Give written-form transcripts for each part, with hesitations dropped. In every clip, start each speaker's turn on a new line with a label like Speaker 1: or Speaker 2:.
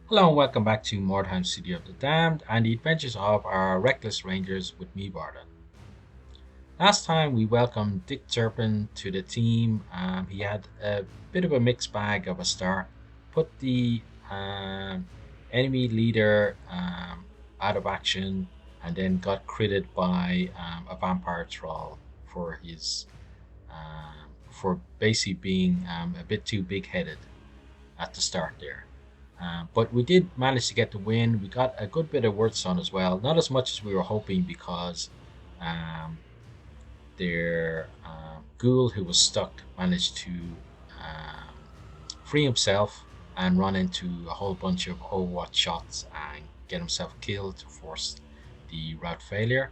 Speaker 1: Hello and welcome back to Mordheim City of the Damned and the adventures of our reckless rangers with me, Bardon. Last time we welcomed Dick Turpin to the team. He had a bit of a mixed bag of a start, put the enemy leader out of action, and then got critted by a vampire troll for his for basically being a bit too big headed at the start there. But we did manage to get the win. We got a good bit of words on as well. Not as much as we were hoping because um, their ghoul who was stuck managed to um, free himself and run into a whole bunch of Overwatch shots and get himself killed to force the route failure.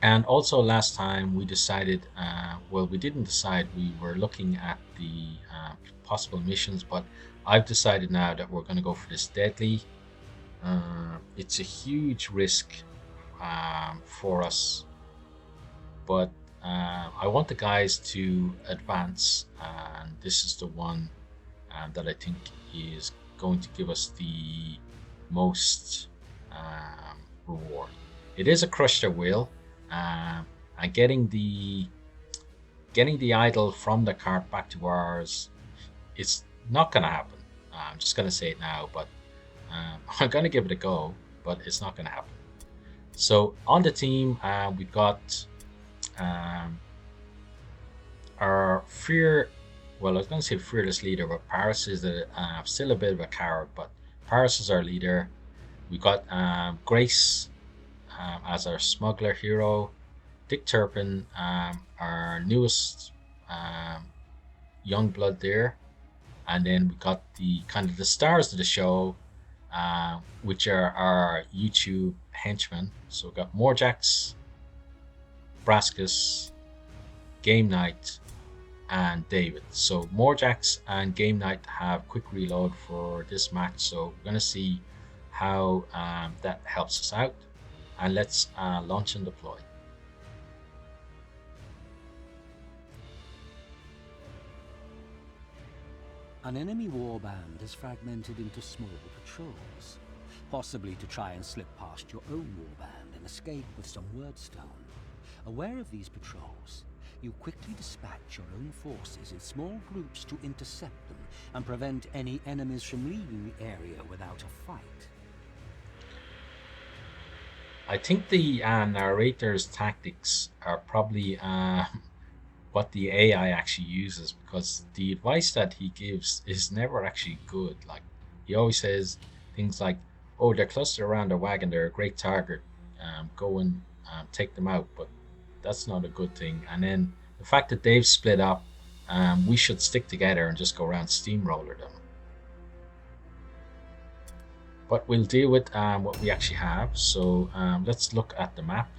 Speaker 1: And also last time we decided, well, we didn't decide. We were looking at the possible missions, but I've decided now that we're going to go for this deadly. It's a huge risk for us, but I want the guys to advance, and this is the one that I think is going to give us the most reward. It is a crush their will, and getting the idol from the cart back to ours, it's not going to happen. I'm just going to say it now, but I'm going to give it a go, but it's not going to happen. So on the team, we've got um, our fear. Well, I was going to say fearless leader, but Paris is still a bit of a coward. But Paris is our leader. We got Grace as our smuggler hero. Dick Turpin, our newest um, young blood there, and then we got the kind of the stars of the show, which are our YouTube henchmen. So we got Morjax, Brascus, Game Night, and David. So Morjax and Game Night have quick reload for this match. So we're gonna see how that helps us out, and let's launch and deploy.
Speaker 2: An enemy warband is fragmented into small patrols, possibly to try and slip past your own warband and escape with some wordstone. Aware of these patrols, you quickly dispatch your own forces in small groups to intercept them and prevent any enemies from leaving the area without a fight.
Speaker 1: I think the narrator's tactics are probably what the AI actually uses because the advice that he gives is never actually good. Like he always says things like, "Oh, they're clustered around a wagon. They're a great target. Go and take them out." But that's not a good thing. And then the fact that they've split up, we should stick together and just go around steamroller them. But we'll deal with what we actually have. So let's look at the map.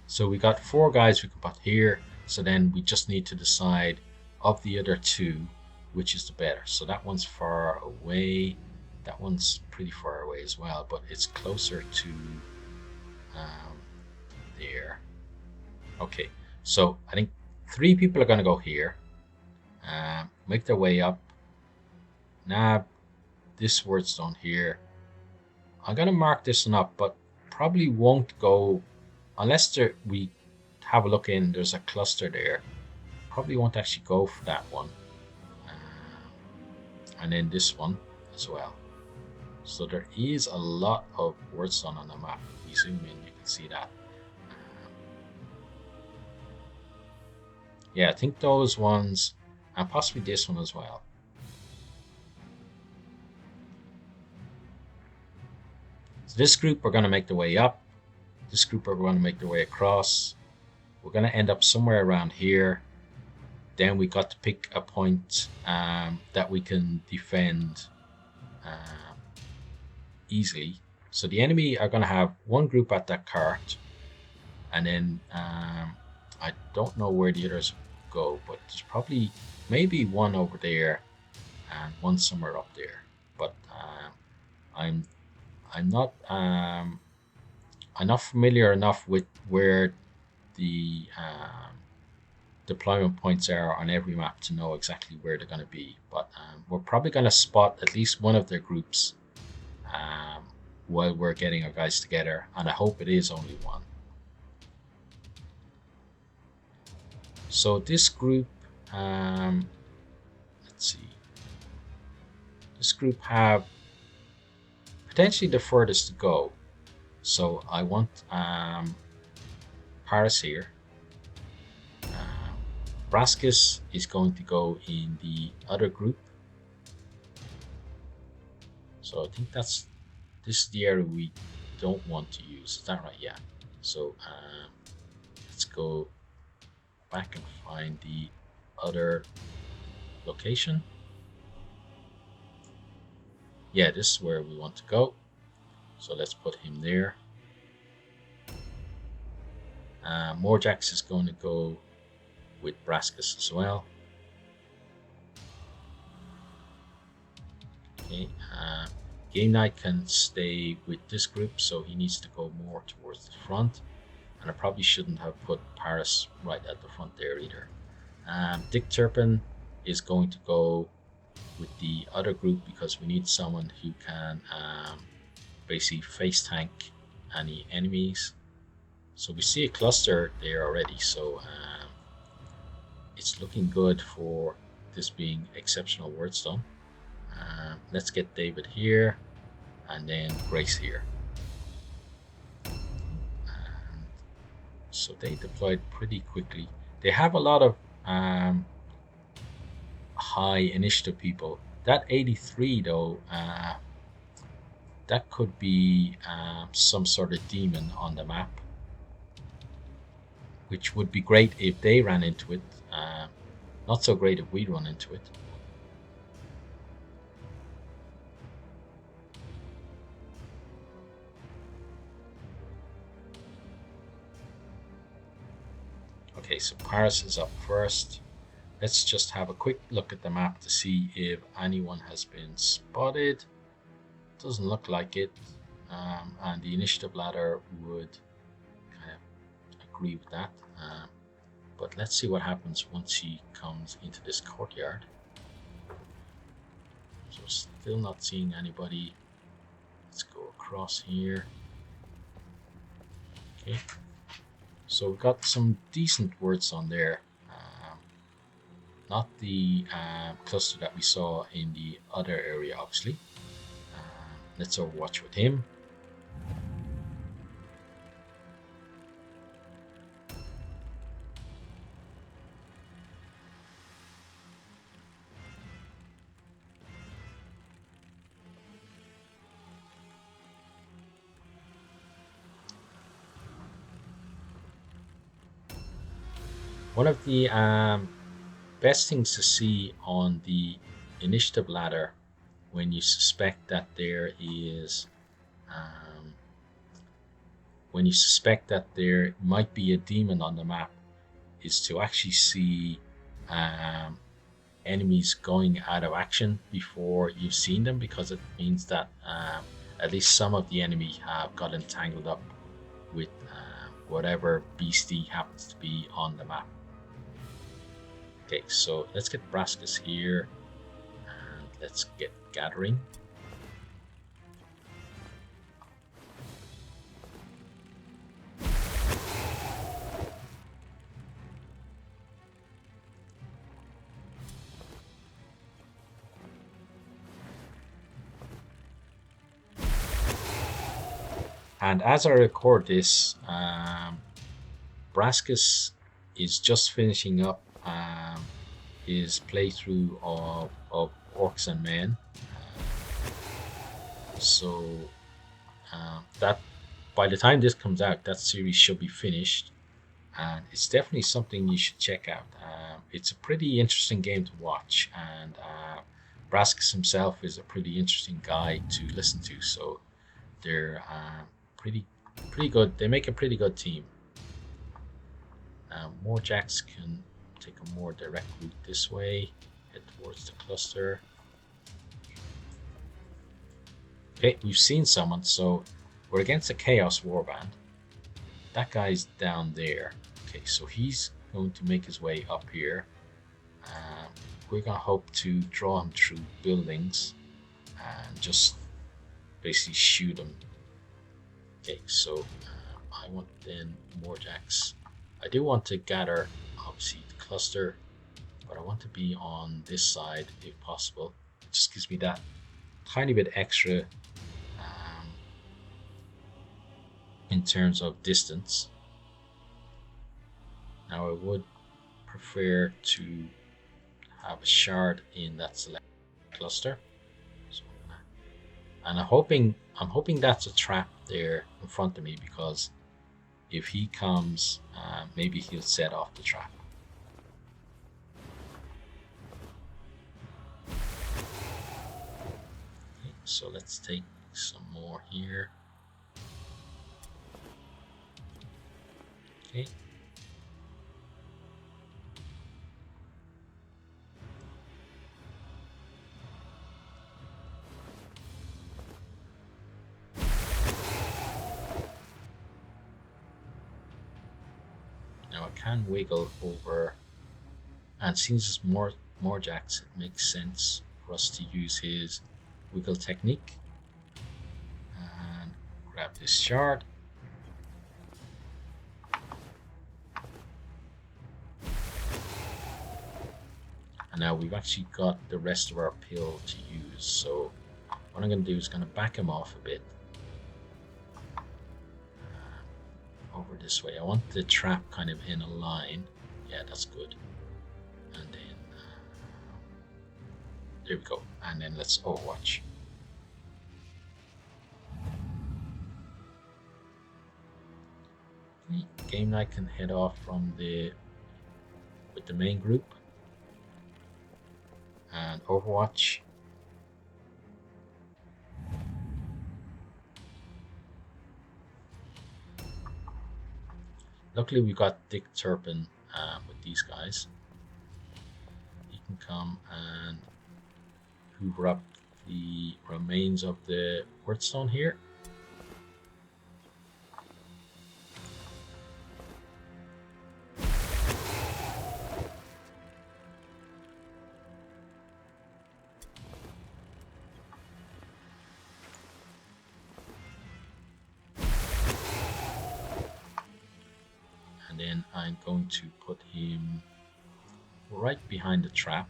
Speaker 1: So we got four guys we can put here. So then we just need to decide of the other two, which is the better. So that one's far away. That one's pretty far away as well, but it's closer to um, there. Okay, so I think three people are going to go here, make their way up, nab this wordstone here. I'm going to mark this one up, but probably won't go unless we have a look in. There's a cluster there. Probably won't actually go for that one, and then this one as well. So there is a lot of wordstone on the map. If you zoom in, you can see that. Yeah, I think those ones, and possibly this one as well. So this group are going to make their way up. This group are going to make their way across. We're going to end up somewhere around here. Then we got to pick a point that we can defend um, easily. So the enemy are going to have one group at that cart, and then I don't know where the others go, but there's probably maybe one over there and one somewhere up there. But I'm I'm not I'm not familiar enough with where the deployment points are on every map to know exactly where they're going to be. But we're probably going to spot at least one of their groups um, while we're getting our guys together, and I hope it is only one. So this group, let's see, this group have potentially the furthest to go. So I want Paris here. Brascus is going to go in the other group. So I think this is the area we don't want to use. Is that right? Yeah. So let's go back and find the other location. Yeah, this is where we want to go. So let's put him there. Morjax is going to go with Brascus as well. Okay, Game Night can stay with this group, so he needs to go more towards the front. And I probably shouldn't have put Paris right at the front there either. Dick Turpin is going to go with the other group because we need someone who can basically face tank any enemies. So we see a cluster there already, so it's looking good for this being exceptional wordstone. Let's get David here and then Grace here. So they deployed pretty quickly. They have a lot of high initiative people. That 83 though, that could be some sort of demon on the map, which would be great if they ran into it. Not so great if we run into it. Okay, so Paris is up first. Let's just have a quick look at the map to see if anyone has been spotted. Doesn't look like it, and the initiative ladder would kind of agree with that. But let's see what happens once he comes into this courtyard. So still not seeing anybody. Let's go across here. Okay. So we've got some decent words on there. Not the cluster that we saw in the other area, obviously. Let's overwatch with him. One of the best things to see on the initiative ladder when you suspect that there is when you suspect that there might be a demon on the map is to actually see enemies going out of action before you've seen them, because it means that at least some of the enemy have got entangled up with whatever beastie happens to be on the map. Okay, so let's get Brascus here and let's get gathering. And as I record this, Brascus is just finishing up his playthrough of Orcs and Men. So that by the time this comes out, that series should be finished, and it's definitely something you should check out. It's a pretty interesting game to watch, and Brascus himself is a pretty interesting guy to listen to. So they're pretty good. They make a pretty good team. Morjax can take a more direct route this way, head towards the cluster. Okay, we've seen someone, so we're against a Chaos Warband. That guy's down there. Okay, so he's going to make his way up here. We're gonna hope to draw him through buildings and just basically shoot him. Okay, so I want then Morjax. I do want to gather obviously the cluster, but I want to be on this side if possible. It just gives me that tiny bit extra in terms of distance. Now I would prefer to have a shard in that select cluster. So and I'm hoping that's a trap there in front of me, because if he comes, maybe he'll set off the trap. Okay, so let's take some more here. Okay. Now I can wiggle over, and since it's Morjax, it makes sense for us to use his wiggle technique and grab this shard. And now we've actually got the rest of our pill to use, so what I'm going to do is going to back him off a bit over this way. I want the trap kind of in a line. Yeah, that's good. And then there we go. And then let's overwatch. Okay, game night can head off from with the main group and overwatch. Luckily we got Dick Turpin with these guys. He can come and hoover up the remains of the Wordstone here. And then I'm going to put him right behind the trap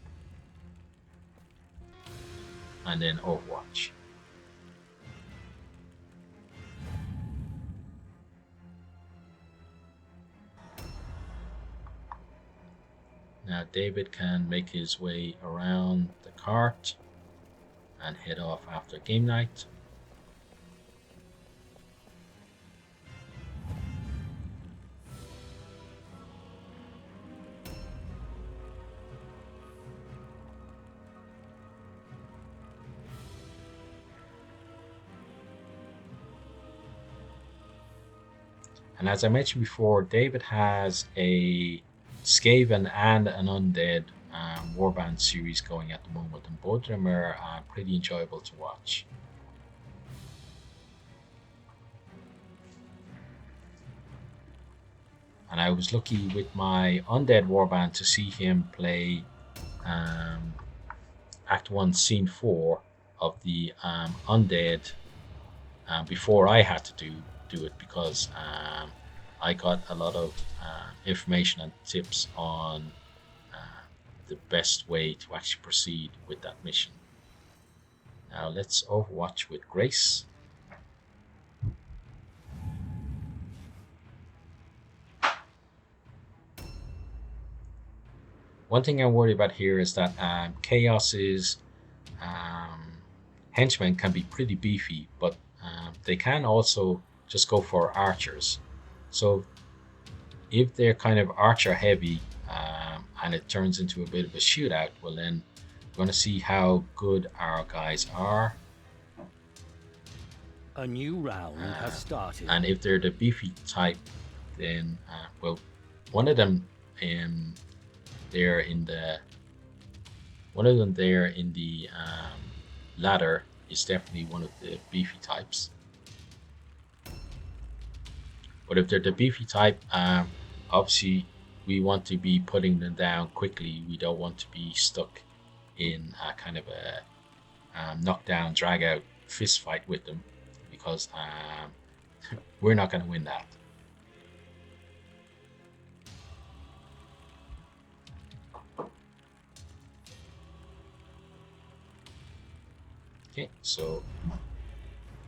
Speaker 1: and then overwatch. Now David can make his way around the cart and head off after game night. And as I mentioned before, David has a Skaven and an Undead Warband series going at the moment, and both of them are pretty enjoyable to watch. And I was lucky with my Undead Warband to see him play Act 1, Scene 4 of the Undead before I had to do it, because I got a lot of information and tips on the best way to actually proceed with that mission. Now let's overwatch with Grace. One thing I'm worried about here is that Chaos's henchmen can be pretty beefy, but they can also just go for archers. So if they're kind of archer heavy and it turns into a bit of a shootout, well then we're going to see how good our guys are.
Speaker 2: A new round has started.
Speaker 1: And if they're the beefy type, then well, one of them there in the ladder is definitely one of the beefy types. But if they're the beefy type, obviously we want to be putting them down quickly. We don't want to be stuck in a kind of a knockdown, drag out fist fight with them, because we're not going to win that. Okay, so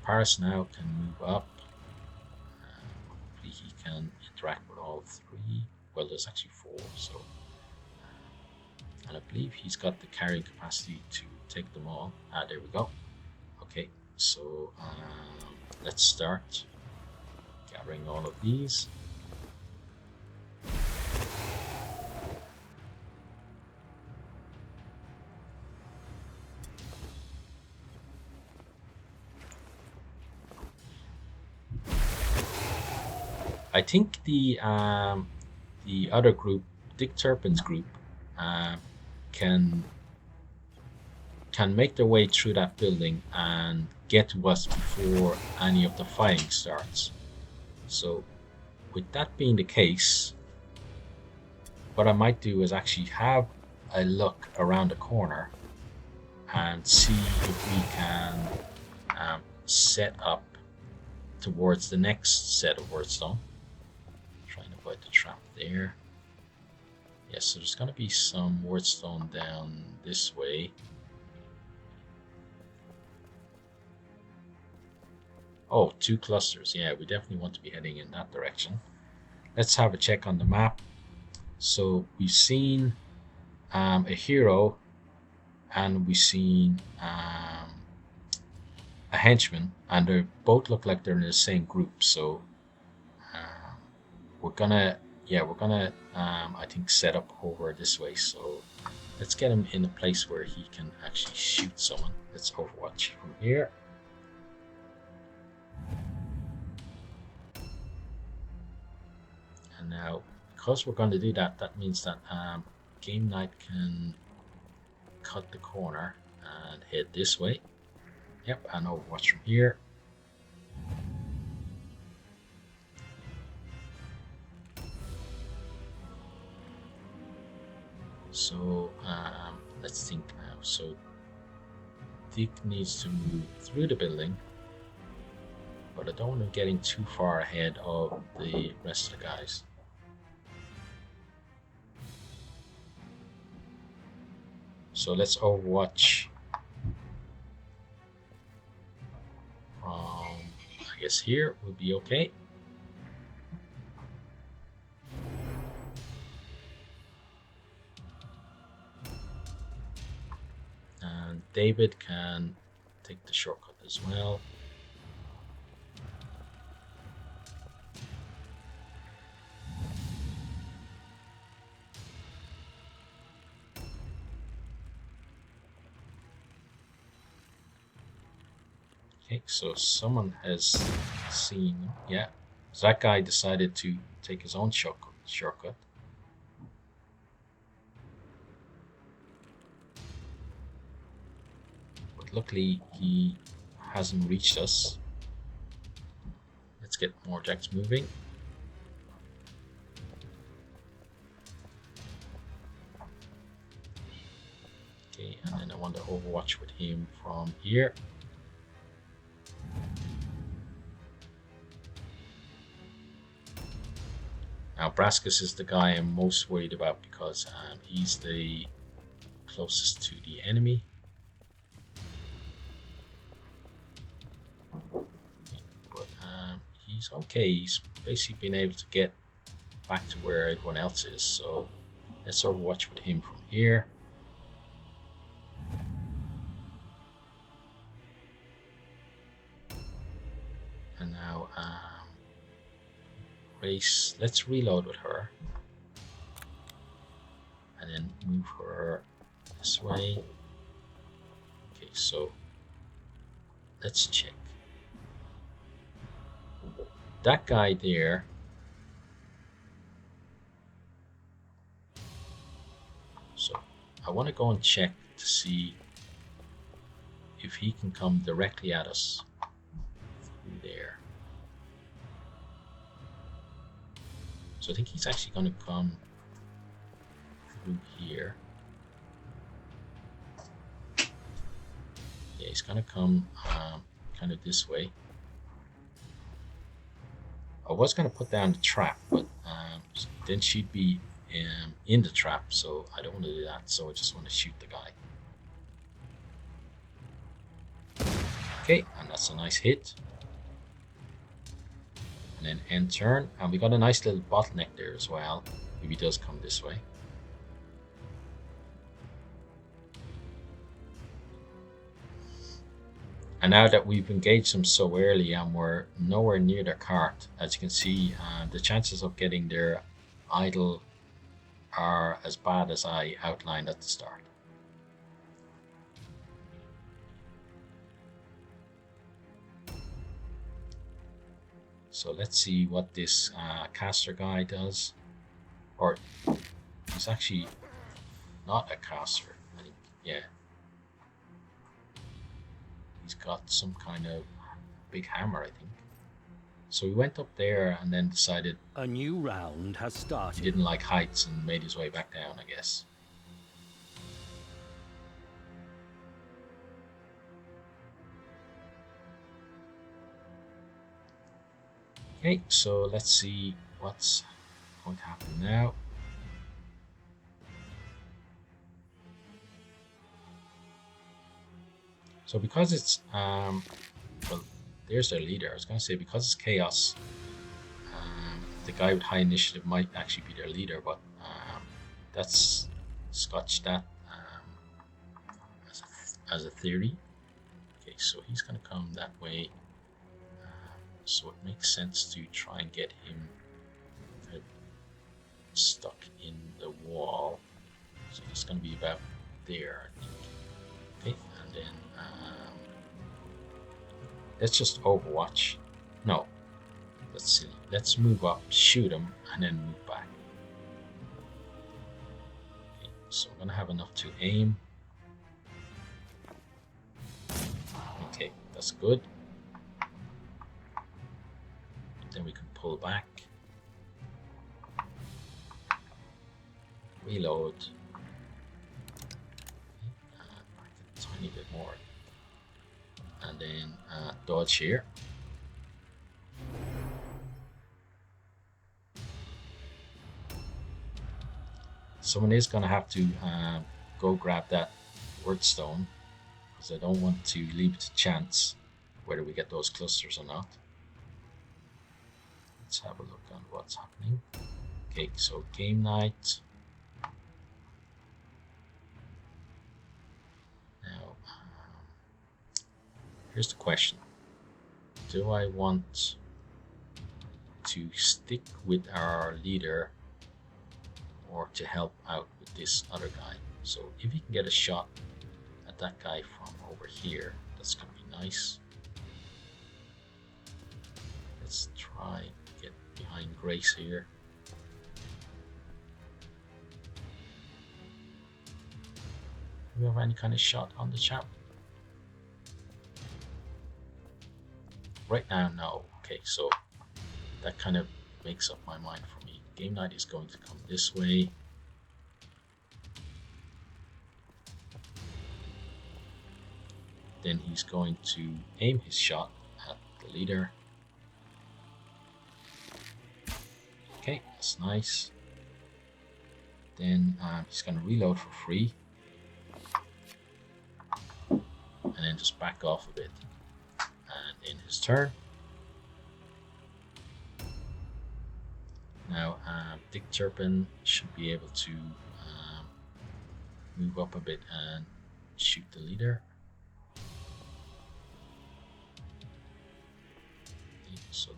Speaker 1: Paris now can move up. Hopefully he can interact with all three. Well, there's actually four, so and I believe he's got the carrying capacity to take them all. There we go. Okay, so let's start gathering all of these. I think the other group, Dick Turpin's group, can make their way through that building and get to us before any of the fighting starts. So, with that being the case, what I might do is actually have a look around the corner and see if we can set up towards the next set of wordstone. Trying to avoid the trap there. Yes, so there's going to be some wordstone down this way. Oh, 2 clusters. Yeah, we definitely want to be heading in that direction. Let's have a check on the map. So we've seen a hero, and we've seen a henchman, and they both look like they're in the same group. So we're gonna I think set up over this way. So let's get him in a place where he can actually shoot someone. Let's overwatch from here. And now, because we're going to do that, that means that Game Night can cut the corner and head this way. Yep, and overwatch from here. So let's think now. So Dick needs to move through the building, but I don't want him getting too far ahead of the rest of the guys. So let's overwatch from, I guess here would be okay. And David can take the shortcut as well. Okay, so someone has seen, yeah. So that guy decided to take his own shortcut. But luckily he hasn't reached us. Let's get Morjax moving. Okay, and then I want to overwatch with him from here. Now, Brascus is the guy I'm most worried about because he's the closest to the enemy. But he's okay. He's basically been able to get back to where everyone else is. So let's overwatch with him from here. And now race. Let's reload with her, and then move her this way. Okay, so let's check. That guy there. So I want to go and check to see if he can come directly at us through there. So I think he's actually going to come through here. Yeah, he's gonna come kind of this way. I was gonna put down the trap, but then she'd be in the trap, so I don't want to do that. So I just want to shoot the guy. Okay, and that's a nice hit. And then end turn, and we got a nice little bottleneck there as well. If he does come this way. And now that we've engaged them so early and we're nowhere near their cart, as you can see, the chances of getting their idol are as bad as I outlined at the start. So let's see what this caster guy does. Or he's actually not a caster, I think. Yeah. He's got some kind of big hammer, I think. So he went up there and then decided
Speaker 2: a new round has
Speaker 1: he
Speaker 2: started.
Speaker 1: didn't like heights and made his way back down, I guess. Okay, so let's see what's going to happen now. So because it's well, there's their leader. I was going to say because it's chaos, the guy with high initiative might actually be their leader, but that's scotched that as a theory. Okay, so he's going to come that way. So it makes sense to try and get him stuck in the wall. So he's going to be about there, I think. Okay, and then let's just overwatch. No, that's silly. Let's move up, shoot him, and then move back. Okay, so I'm gonna have enough to aim. Okay, that's good. Then we can pull back. Reload. Back a tiny bit more. And then dodge here. Someone is going to have to go grab that word stone, because I don't want to leave it to chance whether we get those clusters or not. Let's have a look on what's happening. Okay, so game night. Now, here's the question. Do I want to stick with our leader or to help out with this other guy? So if you can get a shot at that guy from over here, that's going to be nice. Let's try and get behind Grace here. Do we have any kind of shot on the chap? Right now, no. Okay, so that kind of makes up my mind for me. Game night is going to come this way. Then he's going to aim his shot at the leader. Okay, that's nice. Then he's going to reload for free. And then just back off a bit. And in his turn. Now, Dick Turpin should be able to move up a bit and shoot the leader. Okay, so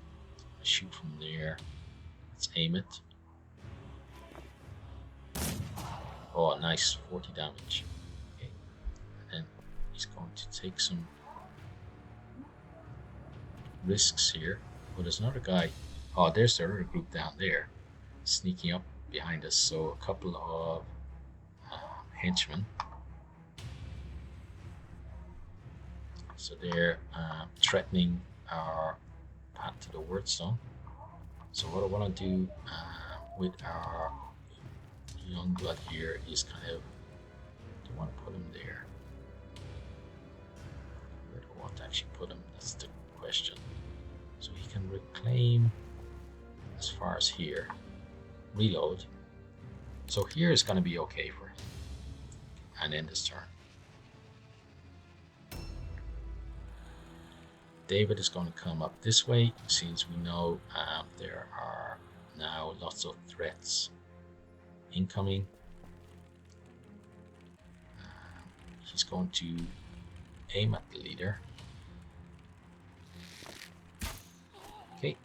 Speaker 1: shoot from there. Let's aim it. Oh, nice, 40 damage. Okay, and then he's going to take some risks here. Oh, there's another guy. Oh, there's the other group down there, sneaking up behind us. So a couple of henchmen. So they're threatening our path to the wordstone. So what I want to do with our young blood here is kind of, do I want to put him there? Where do I want to actually put him? That's the question. So he can reclaim as far as here. Reload. So here is going to be okay for him. And end his turn. David is going to come up this way, since we know there are now lots of threats incoming. He's going to aim at the leader. Okay,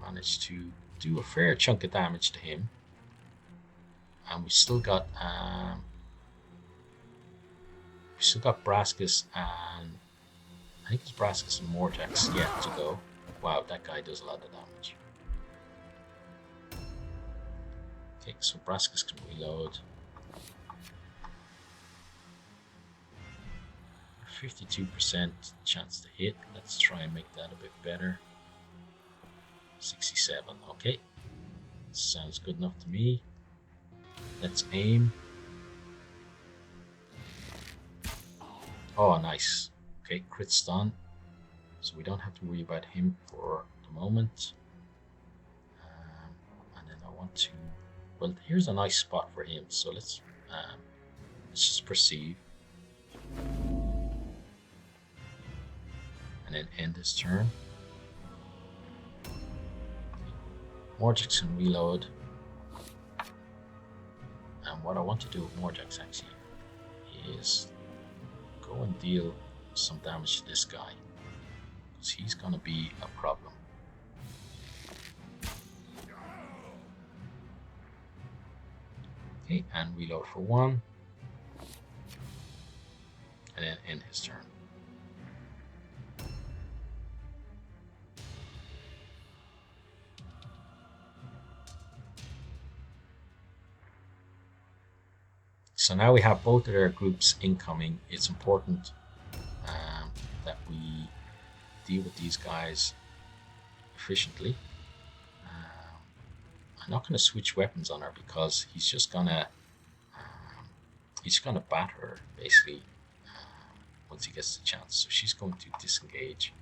Speaker 1: managed to do a fair chunk of damage to him, and we still got Brascus and I think it's Brascus and Morjax yet to go. Wow, that guy does a lot of damage. Okay, so Brascus can reload. 52% chance to hit. Let's try and make that a bit better. 67, okay. Sounds good enough to me. Let's aim. Oh, nice. Okay, crit stun. So we don't have to worry about him for the moment. And then I want to... Well, here's a nice spot for him. So let's just perceive. And then end his turn. Morjax can reload. And what I want to do with Morjax actually is go and deal some damage to this guy, because he's going to be a problem. Okay, and reload for 1. And then end his turn. So now we have both of their groups incoming. It's important that we deal with these guys efficiently. I'm not going to switch weapons on her, because he's just gonna batter her basically once he gets the chance. So she's going to disengage.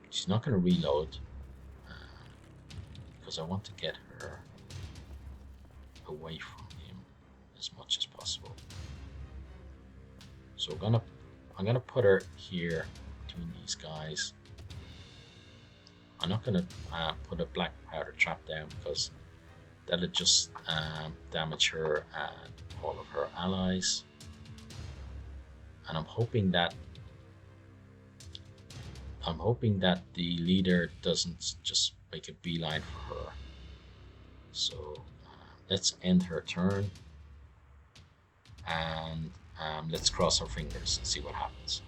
Speaker 1: She's not going to reload, because I want to get her away from him as much as possible. So I'm gonna put her here between these guys. I'm not gonna put a black powder trap down, because that'll just damage her and all of her allies. And I'm hoping that the leader doesn't just make a beeline for her. So let's end her turn, and let's cross our fingers and see what happens.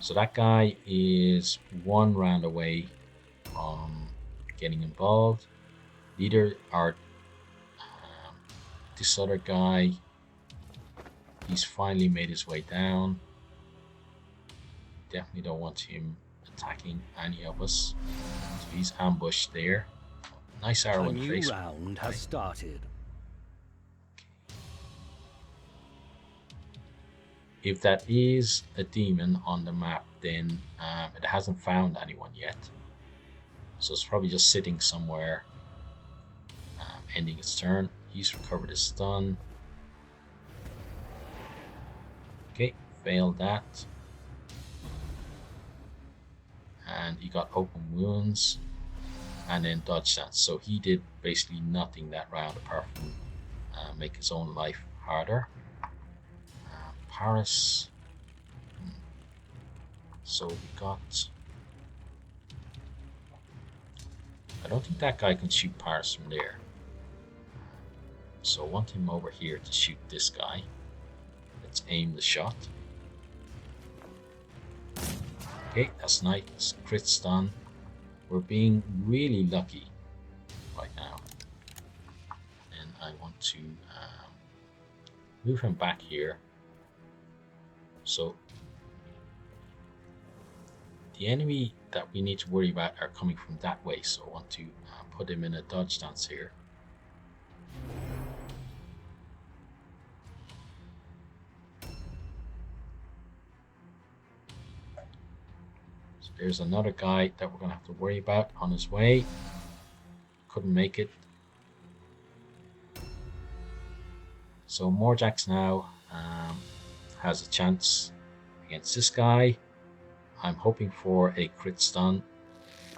Speaker 1: So that guy is 1 round away from getting involved. Leader, this other guy, he's finally made his way down. Definitely don't want him attacking any of us. So he's ambushed there. Nice arrow in the face.
Speaker 2: A new round has started.
Speaker 1: If that is a demon on the map, then it hasn't found anyone yet. So it's probably just sitting somewhere, ending its turn. He's recovered his stun. Okay, failed that. And he got open wounds and then dodged that. So he did basically nothing that round apart from make his own life harder. Paris. So we got... I don't think that guy can shoot Paris from there. So I want him over here to shoot this guy. Let's aim the shot. Okay, that's nice. Crit stun. We're being really lucky right now. And I want to move him back here. So the enemy that we need to worry about are coming from that way, so I want to put him in a dodge stance here. So there's another guy that we're going to have to worry about on his way. Couldn't make it. So Morjax now has a chance against this guy. I'm hoping for a crit stun,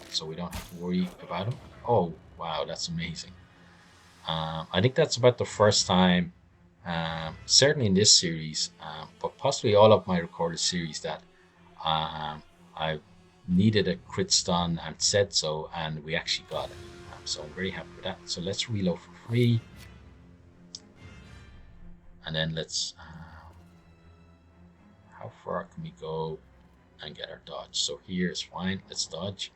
Speaker 1: so we don't have to worry about him. Oh, wow, that's amazing. I think that's about the first time, certainly in this series, but possibly all of my recorded series, that I needed a crit stun and said so, and we actually got it. So I'm very happy with that. So let's reload for free. And then let's, how far can we go and get our dodge? So here is fine, let's dodge.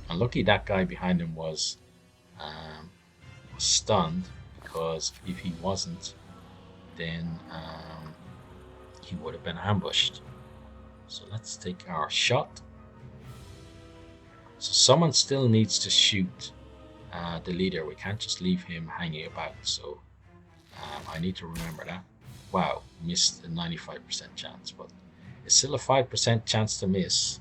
Speaker 1: And lucky that guy behind him was stunned, because if he wasn't, then he would have been ambushed. So let's take our shot. So someone still needs to shoot the leader. We can't just leave him hanging about. So I need to remember that. Wow, missed a 95% chance, but it's still a 5% chance to miss.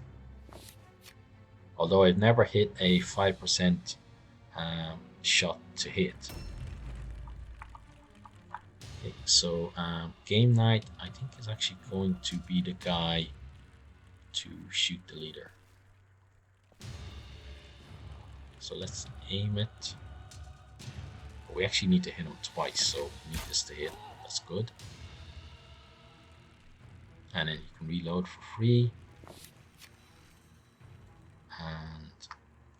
Speaker 1: Although I've never hit a 5% shot to hit. Okay, so game night, I think, is actually going to be the guy to shoot the leader. So let's aim it. But we actually need to hit him twice, so we need this to hit. That's good. And then you can reload for free. And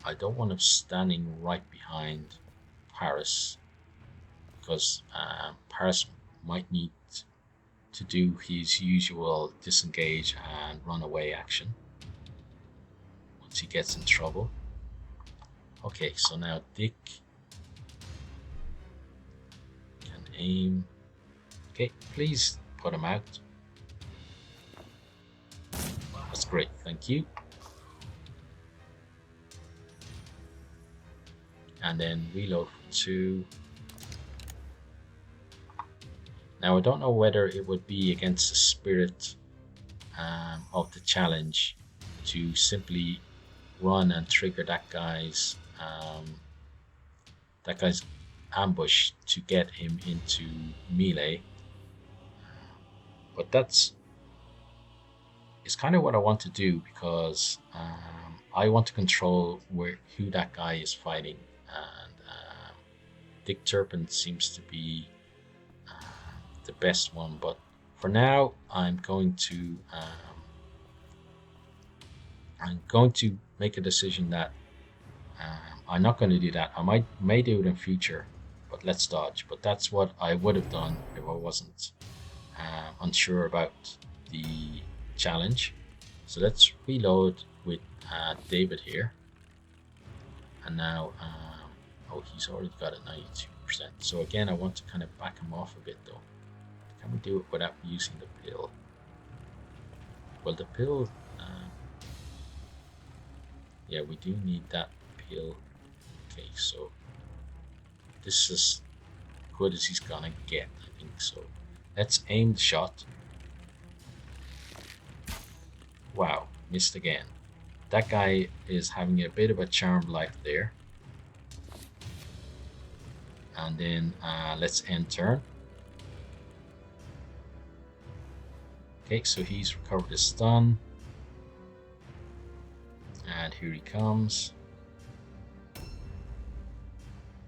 Speaker 1: I don't want him standing right behind Paris, because Paris might need to do his usual disengage and run away action once he gets in trouble. Okay, so now Dick can aim. Okay, please put him out. That's great, thank you. And then reload for 2. Now I don't know whether it would be against the spirit of the challenge to simply run and trigger that guy's ambush to get him into melee, but it's kind of what I want to do, because I want to control who that guy is fighting, and Dick Turpin seems to be the best one. But for now, I'm going to make a decision that I'm not going to do that. I may do it in future, but let's dodge. But that's what I would have done if I wasn't unsure about the challenge. So let's reload with David here. And now, oh, he's already got a 92%. So again, I want to kind of back him off a bit though. Can we do it without using the pill? Well, the pill, yeah, we do need that pill. Okay, so this is good as he's gonna get, I think. So let's aim the shot. Wow, missed again. That guy is having a bit of a charmed life there. And then let's end turn. Okay, so he's recovered his stun. And here he comes.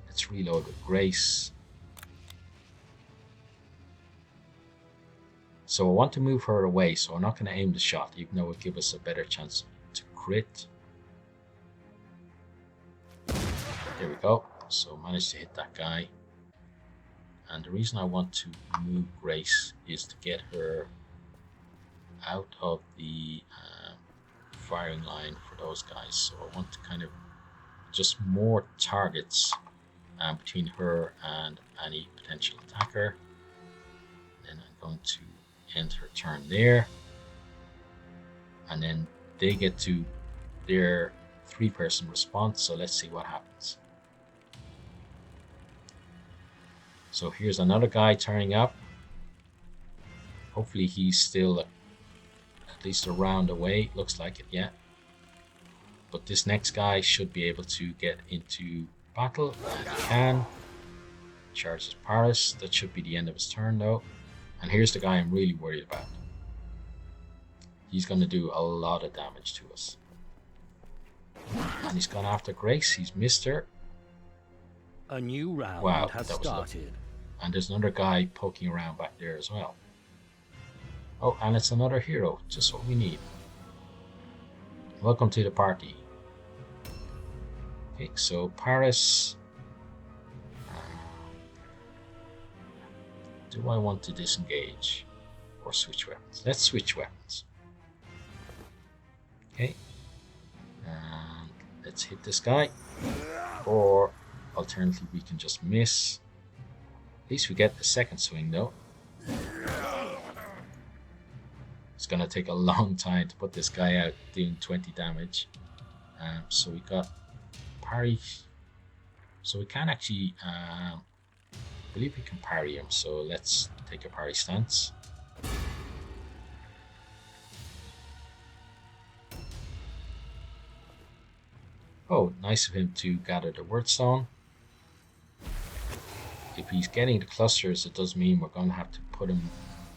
Speaker 1: Let's reload with Grace. So I want to move her away, so I'm not going to aim the shot, even though it will give us a better chance to crit. There we go. So managed to hit that guy. And the reason I want to move Grace is to get her out of the firing line for those guys. So I want to kind of just more targets between her and any potential attacker. Then I'm going to end her turn there, and then they get to their 3-person response. So let's see what happens. So here's another guy turning up. Hopefully he's still at least a round away. Looks like it, yeah. But this next guy should be able to get into battle, and he can. Charges Paris. That should be the end of his turn though. And here's the guy I'm really worried about. He's going to do a lot of damage to us. And he's gone after Grace. He's missed her.
Speaker 2: A new round
Speaker 1: Wow,
Speaker 2: has
Speaker 1: that was
Speaker 2: started.
Speaker 1: lucky. And there's another guy poking around back there as well. Oh, and it's another hero. Just what we need. Welcome to the party. Okay, so Paris. Do I want to disengage or switch weapons? Let's switch weapons. Okay. And let's hit this guy. Or alternatively, we can just miss. At least we get the second swing though. It's gonna take a long time to put this guy out doing 20 damage. So we got parry. So we can actually, I believe we can parry him. So let's take a parry stance. Oh, nice of him to gather the word stone. If he's getting the clusters, it does mean we're going to have to put him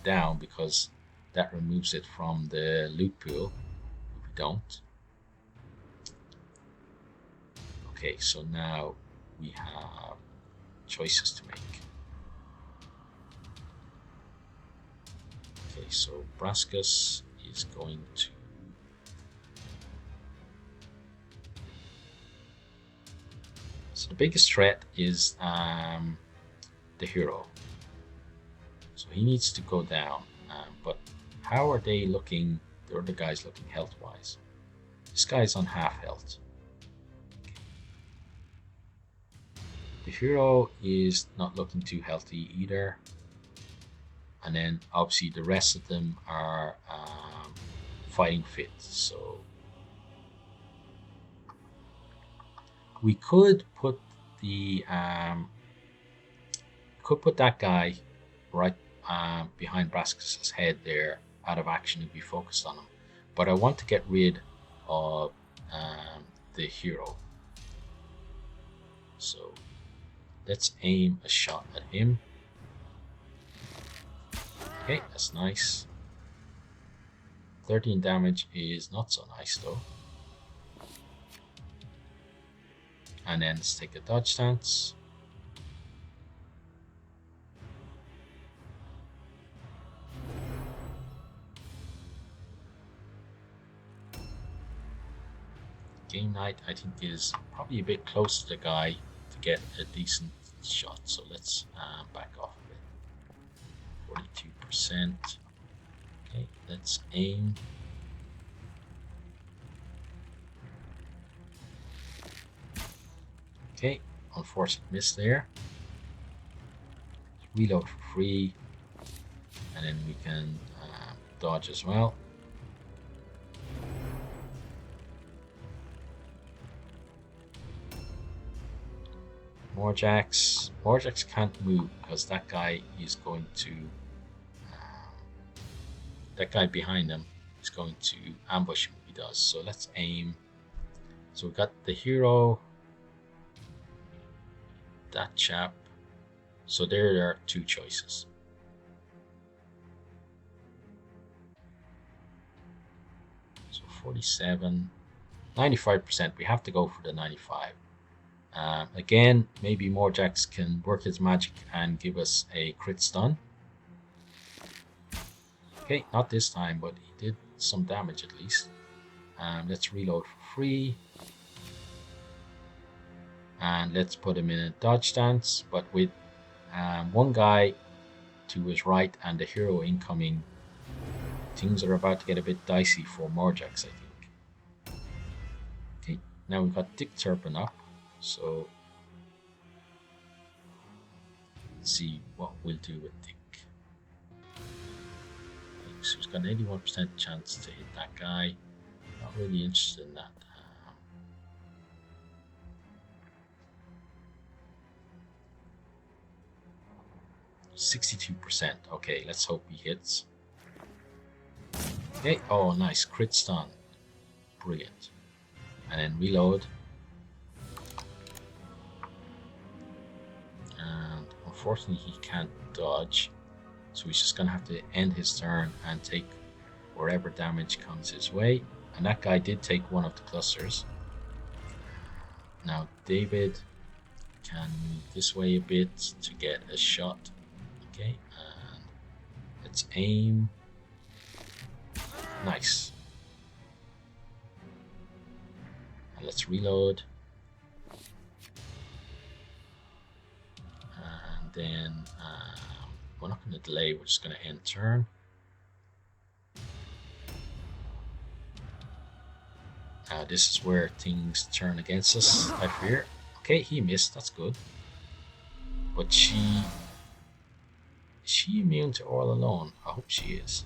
Speaker 1: down because that removes it from the loot pool. If we don't. Okay, so now we have choices to make. Okay, so Brascus is going to so the biggest threat is the hero. So he needs to go down. But how are they looking? The other guy's looking health-wise. This guy's on half health. The hero is not looking too healthy either. And then obviously the rest of them are fighting fit. So we could put the that guy right behind Brascus's head there out of action if we focused on him. But I want to get rid of the hero. So let's aim a shot at him. Okay, that's nice. 13 damage is not so nice though. And then let's take a dodge stance. Game Night, I think, is probably a bit close to the guy to get a decent shot. So let's back off a bit. 42%. Okay, let's aim. Okay, unfortunate miss there. Reload for free, and then we can dodge as well. Morjax can't move because that guy is going to that guy behind him is going to ambush him if he does. So let's aim. So we got the hero, that chap. So there are two choices. So 47, 95%. We have to go for the 95. Again, maybe Morjax can work his magic and give us a crit stun. Okay, not this time, but he did some damage at least. Let's reload for free. And let's put him in a dodge stance, but with one guy to his right and the hero incoming, things are about to get a bit dicey for Morjax, I think. Okay, now we've got Dick Turpin up. So let's see what we'll do with Dick. so he's got an 81% chance to hit that guy. Not really interested in that. 62%. Okay, let's hope he hits. Okay, oh nice, crit stun. Brilliant. And then reload. And unfortunately he can't dodge. So he's just gonna have to end his turn and take wherever damage comes his way. And that guy did take one of the clusters. Now David can move this way a bit to get a shot. Okay, and let's aim. Nice. And let's reload. And then we're not going to delay, we're just going to end turn. Now this is where things turn against us, I fear. Okay, he missed, that's good. But is she immune to all alone? I hope she is.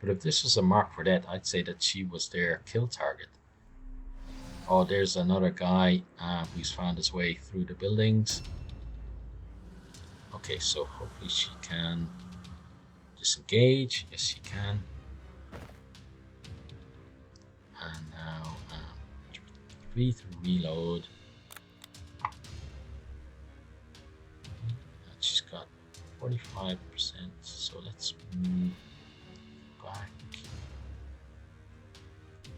Speaker 1: But if this was a mark for that, I'd say that she was their kill target. Oh, there's another guy who's found his way through the buildings. Okay, so hopefully she can disengage. Yes, she can. And now 3 through reload. And she's got 45%, so let's move back.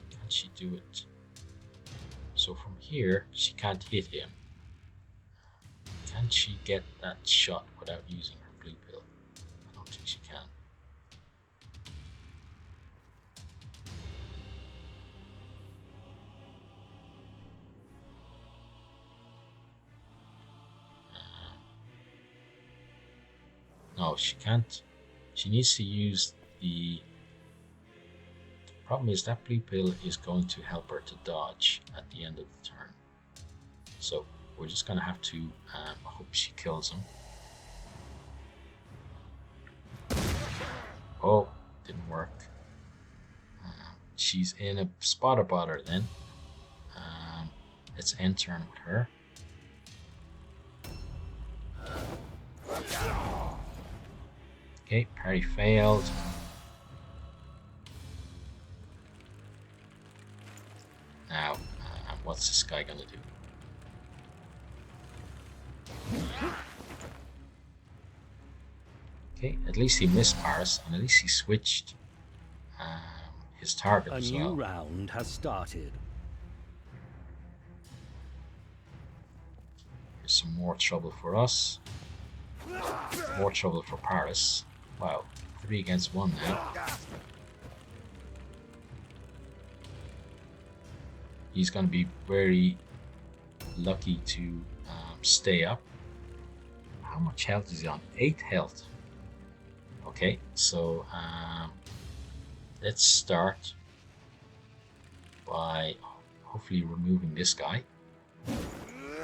Speaker 1: Can she do it? So from here, she can't hit him. Can she get that shot without using her blue pill? I don't think she can. No, she can't. She needs to use the problem is that blue pill is going to help her to dodge at the end of the turn. So we're just going to have to hope she kills him. Oh, didn't work. She's in a spotter bother then. Let's end turn with her. Okay, parry failed. Now, what's this guy gonna do? Okay, at least he missed Paris, and at least he switched his target as well.
Speaker 2: A new round has started.
Speaker 1: Here's some more trouble for us. More trouble for Paris. Wow, 3 against 1 now. He's going to be very lucky to stay up. How much health is he on? 8 health. Okay, so let's start by hopefully removing this guy.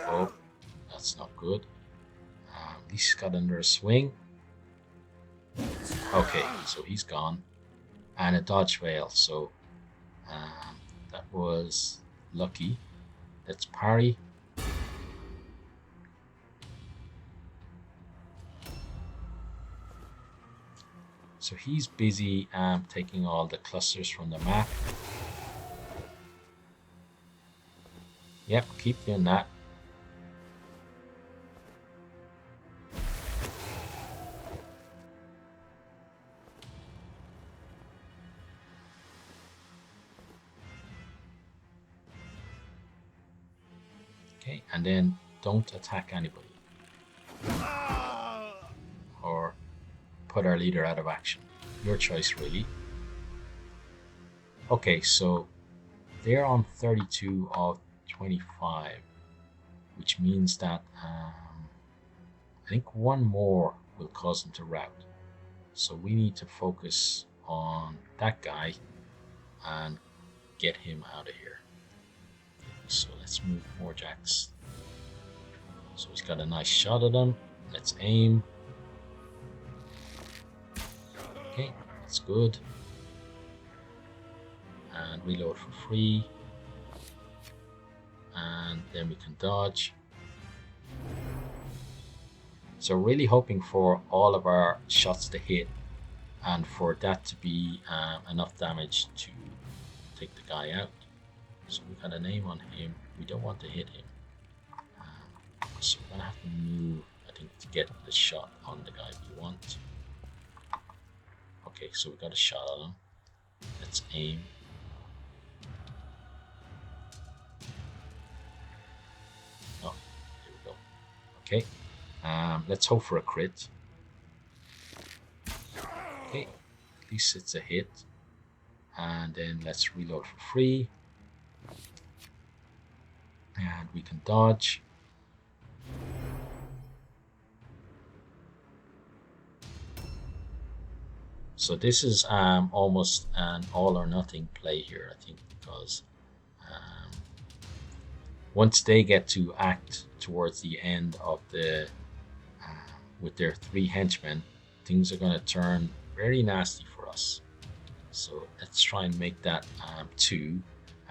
Speaker 1: Oh, that's not good. At least he's got under a swing. Okay, so he's gone. And a dodge fail, so that was lucky. Let's parry. So he's busy taking all the clusters from the map. Yep, keep doing that. Okay, and then don't attack anybody. Or put our leader out of action. Your choice, really. Okay, so they're on 32 of 25, which means that I think one more will cause them to rout. So we need to focus on that guy and get him out of here. So let's move Morjax. So he's got a nice shot at him. let's aim. Okay, that's good. And reload for free. And then we can dodge. So really hoping for all of our shots to hit and for that to be enough damage to take the guy out. So we got an aim on him. We don't want to hit him. So we're gonna have to move, I think, to get the shot on the guy we want. Okay, so we got a shot on him. Let's aim. Oh, there we go. Okay, let's hope for a crit. Okay, at least it's a hit. And then let's reload for free. And we can dodge. So this is almost an all or nothing play here, I think, because once they get to act towards the end of the with their 3 henchmen, things are going to turn very nasty for us. So let's try and make that 2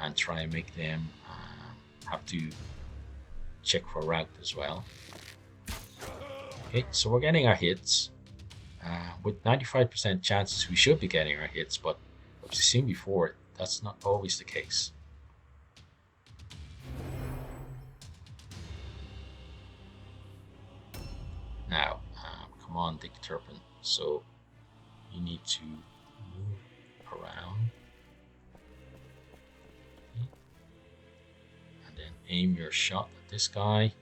Speaker 1: and try and make them have to check for route as well. Okay, so we're getting our hits. With 95% chances we should be getting our hits, but as we've seen before, that's not always the case. Now, come on, Dick Turpin. So you need to move around. Okay. And then aim your shot at this guy.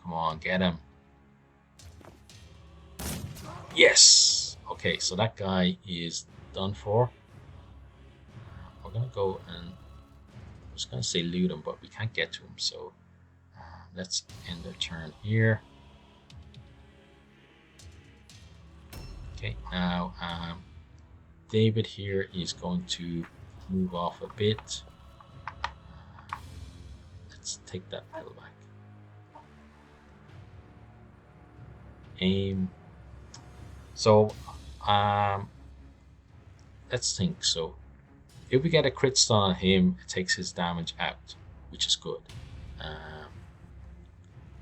Speaker 1: Come on, get him. Yes! Okay, so that guy is done for. We're gonna go and I was gonna say loot him, but we can't get to him, so let's end our turn here. Okay, now David here is going to move off a bit. Let's take that pill back. Aim. So let's think. So if we get a crit stun on him, it takes his damage out, which is good.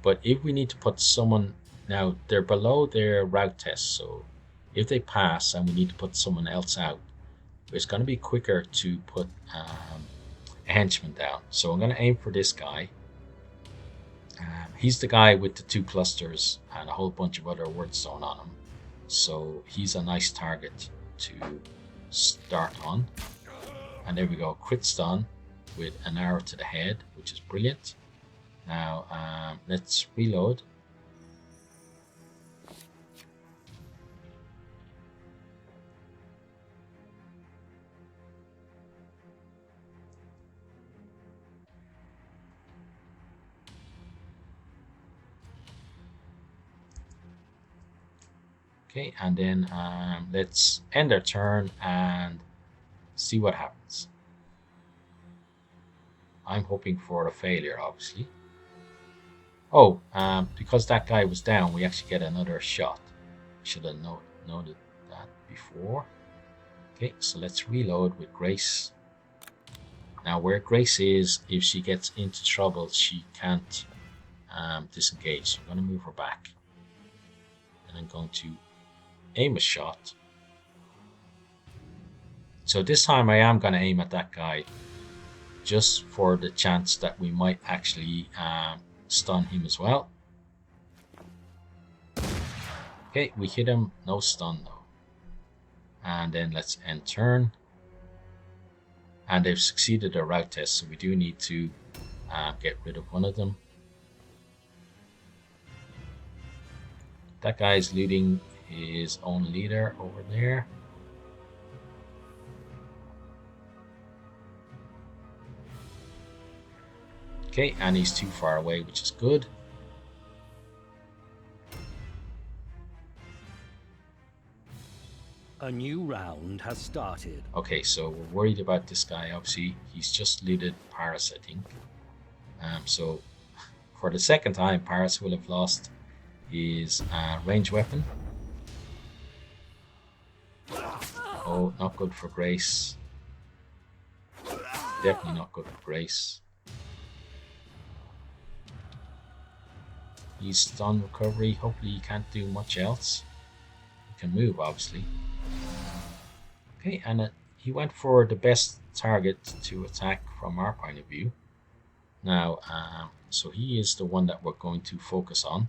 Speaker 1: But if we need to put someone, now they're below their route test, so if they pass and we need to put someone else out, it's going to be quicker to put a henchman down. So I'm going to aim for this guy. He's the guy with the 2 clusters and a whole bunch of other wordstone on him. So he's a nice target to start on. And there we go, crit stun with an arrow to the head, which is brilliant. Now let's reload. Okay, and then let's end our turn and see what happens. I'm hoping for a failure, obviously. Oh, because that guy was down, we actually get another shot. Should have noted that before. Okay, so let's reload with Grace. Now, where Grace is, if she gets into trouble, she can't disengage. So I'm going to move her back. And I'm going to aim a shot. So this time I am going to aim at that guy, just for the chance that we might actually stun him as well. Okay, we hit him, no stun though. And then let's end turn. And they've succeeded their route test, so we do need to get rid of one of them. That guy is looting his own leader over there. Okay, and he's too far away, which is good.
Speaker 2: A new round has started.
Speaker 1: Okay, so we're worried about this guy. Obviously, he's just looted Paris, I think. So for the second time, Paris will have lost his range weapon. Oh, not good for Grace. Definitely not good for Grace. He's stun recovery. Hopefully he can't do much else. He can move, obviously. Okay, and he went for the best target to attack from our point of view. Now, so he is the one that we're going to focus on.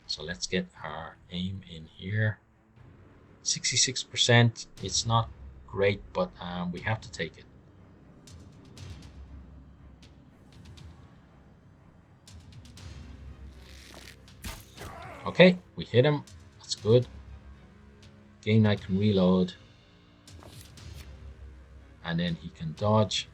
Speaker 1: So let's get our aim in here. 66%. It's not great, but we have to take it. Okay, we hit him. That's good. Game Knight can reload. And then he can dodge.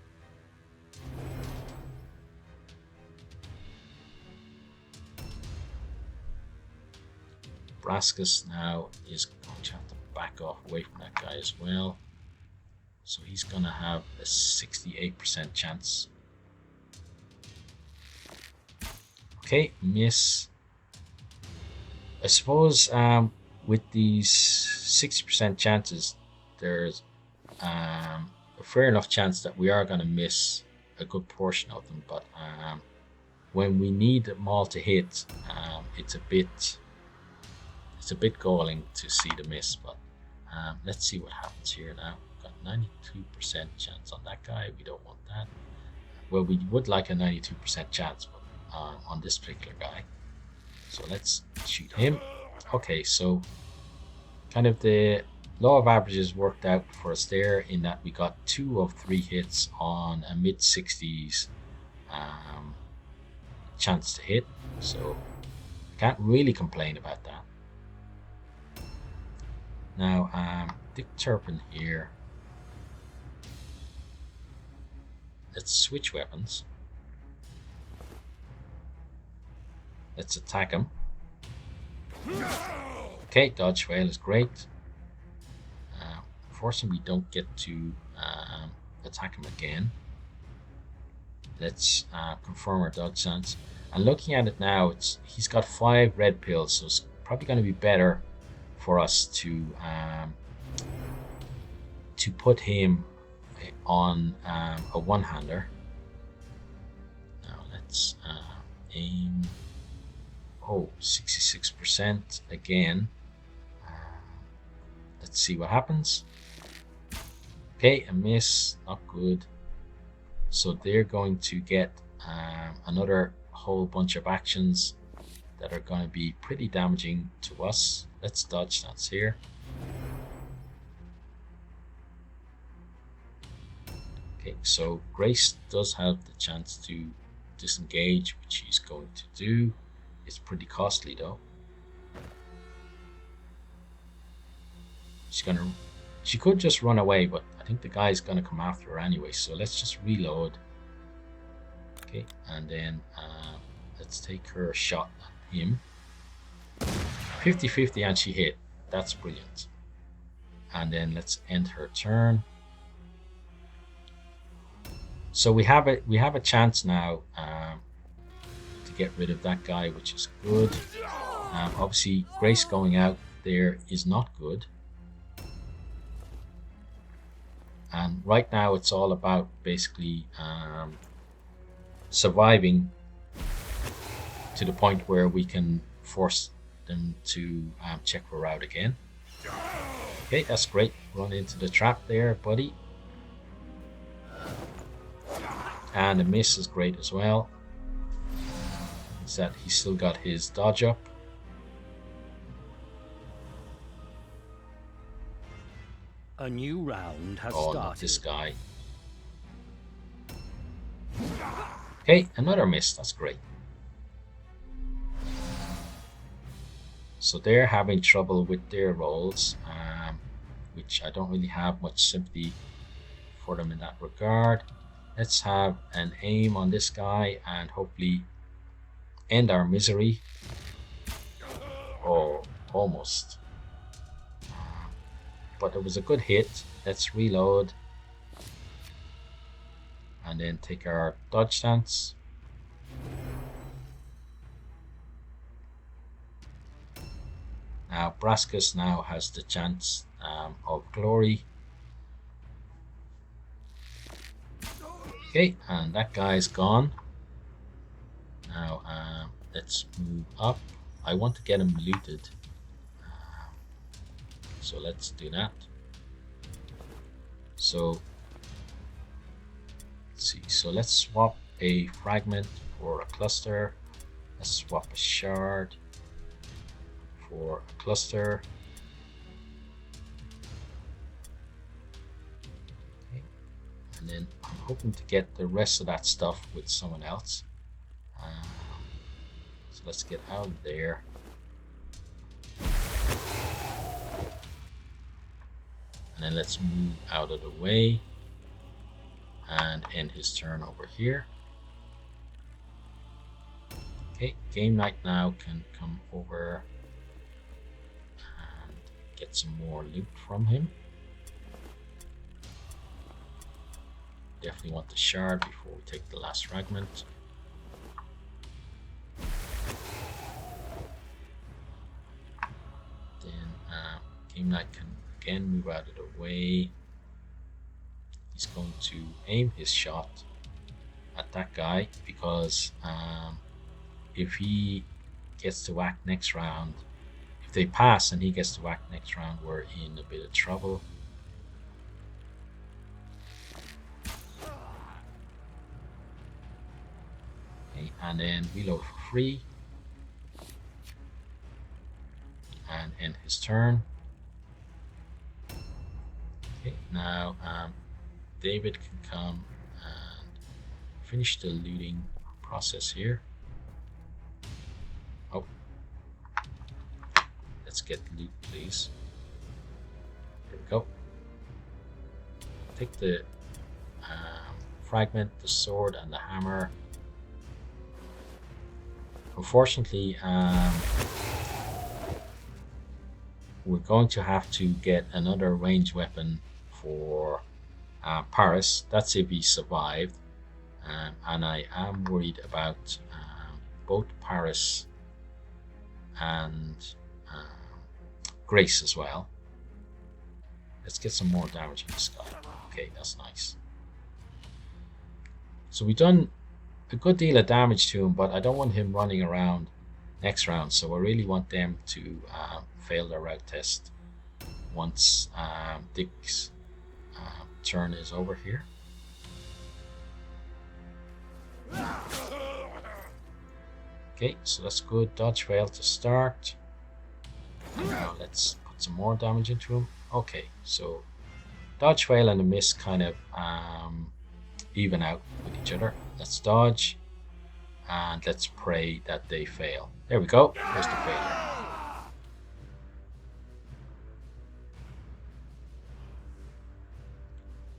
Speaker 1: Brascus now is going to have to back off away from that guy as well. So he's going to have a 68% chance. Okay, miss. I suppose with these 60% chances, there's a fair enough chance that we are going to miss a good portion of them. But when we need them all to hit, it's a bit galling to see the miss. But let's see what happens here now. We've got 92% chance on that guy. We don't want that. Well, we would like a 92% chance, but on this particular guy. So let's shoot him. Okay, so kind of the law of averages worked out for us there in that we got 2 of 3 hits on a mid-60s chance to hit. So can't really complain about that. Now, Dick Turpin here. Let's switch weapons. Let's attack him. Okay, dodge fail is great. Unfortunately, we don't get to attack him again. Let's confirm our dodge stance. And looking at it now, he's got 5 red pills, so it's probably going to be better for us to put him on a one-hander. Now let's aim. Oh, 66% again. Let's see what happens. Okay, a miss, not good. So they're going to get another whole bunch of actions that are going to be pretty damaging to us. Let's dodge that's here. Okay, so Grace does have the chance to disengage, which she's going to do. It's pretty costly though. She could just run away, but I think the guy's gonna come after her anyway, so let's just reload. Okay, and then let's take her shot at him. 50-50 and she hit. That's brilliant. And then let's end her turn. So we have a chance now to get rid of that guy, which is good. Obviously, Grace going out there is not good. And right now, it's all about basically surviving to the point where we can force them to check for route again. Okay, that's great. Run into the trap there, buddy. And the miss is great as well. Is that he's still got his dodge up.
Speaker 2: A new round has
Speaker 1: Oh,
Speaker 2: started.
Speaker 1: not this guy. Okay, another miss. That's great. So they're having trouble with their rolls, which I don't really have much sympathy for them in that regard. Let's have an aim on this guy and hopefully end our misery. Oh, almost. But it was a good hit. Let's reload. And then take our dodge stance. Now Brascus now has the chance of glory. Okay, and that guy's gone. Now let's move up. I want to get him looted, so let's do that. So let's see. So let's swap a fragment for a cluster. Let's swap a shard for a cluster. Okay. And then I'm hoping to get the rest of that stuff with someone else. So let's get out of there. And then let's move out of the way and end his turn over here. Okay, Game Night now can come over and get some more loot from him. Definitely want the shard before we take the last fragment. Then Game Night can again move out of the way. He's going to aim his shot at that guy because if he gets to whack next round, if they pass and he gets to whack next round, we're in a bit of trouble. Okay, and then reload for free and end his turn. Okay, now David can come and finish the looting process here. Oh, let's get loot, please. There we go. Take the fragment, the sword, and the hammer. Unfortunately, we're going to have to get another ranged weapon for Paris. That's if he survived. And I am worried about both Paris and Grace as well. Let's get some more damage on this guy. Okay, that's nice. So we've done a good deal of damage to him, but I don't want him running around next round. So I really want them to fail their route test once Dick's turn is over here. Okay, so that's good. Dodge fail to start. And now let's put some more damage into him. Okay, so dodge fail and a miss kind of even out with each other. Let's dodge and let's pray that they fail. There we go. There's the failure.